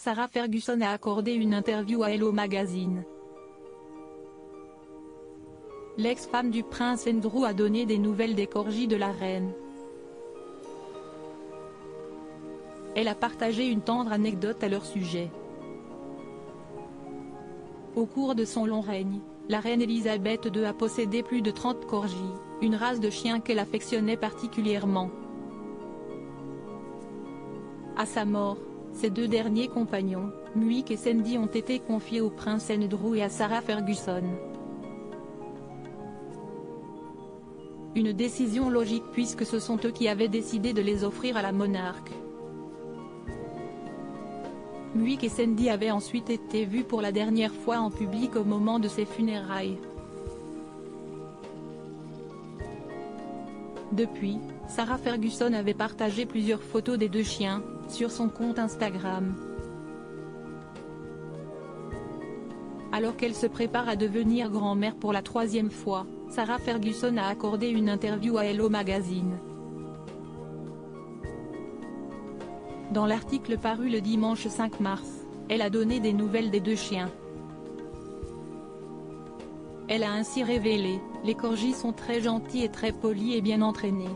Sarah Ferguson a accordé une interview à Hello Magazine. L'ex-femme du prince Andrew a donné des nouvelles des corgis de la reine. Elle a partagé une tendre anecdote à leur sujet. Au cours de son long règne, la reine Elisabeth II a possédé plus de 30 corgis, une race de chiens qu'elle affectionnait particulièrement. À sa mort, ses deux derniers compagnons, Muick et Sandy, ont été confiés au prince Andrew et à Sarah Ferguson. Une décision logique puisque ce sont eux qui avaient décidé de les offrir à la monarque. Muick et Sandy avaient ensuite été vus pour la dernière fois en public au moment de ses funérailles. Depuis, Sarah Ferguson avait partagé plusieurs photos des deux chiens, sur son compte Instagram. Alors qu'elle se prépare à devenir grand-mère pour la 3e fois, Sarah Ferguson a accordé une interview à Hello Magazine. Dans l'article paru le dimanche 5 mars, elle a donné des nouvelles des deux chiens. Elle a ainsi révélé: les corgis sont très gentils et très polis et bien entraînés.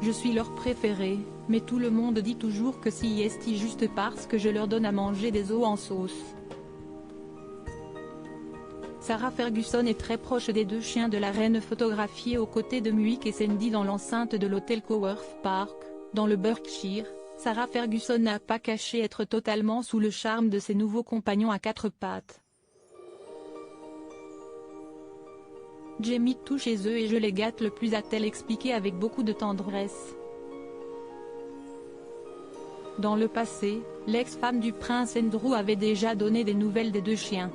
Je suis leur préféré, mais tout le monde dit toujours que si est juste parce que je leur donne à manger des os en sauce. Sarah Ferguson est très proche des deux chiens de la reine, photographiés aux côtés de Muick et Sandy dans l'enceinte de l'hôtel Coworth Park, dans le Berkshire. Sarah Ferguson n'a pas caché être totalement sous le charme de ses nouveaux compagnons à 4 pattes. J'ai mis tout chez eux et je les gâte le plus, a-t-elle expliqué avec beaucoup de tendresse. Dans le passé, l'ex-femme du prince Andrew avait déjà donné des nouvelles des deux chiens.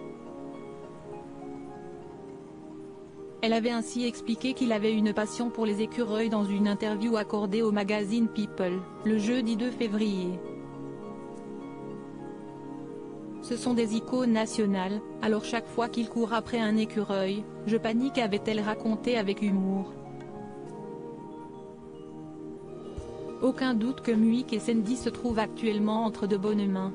Elle avait ainsi expliqué qu'il avait une passion pour les écureuils dans une interview accordée au magazine People, le jeudi 2 février. Ce sont des icônes nationales, alors chaque fois qu'il court après un écureuil, je panique, avait-elle raconté avec humour. Aucun doute que Muick et Sandy se trouvent actuellement entre de bonnes mains.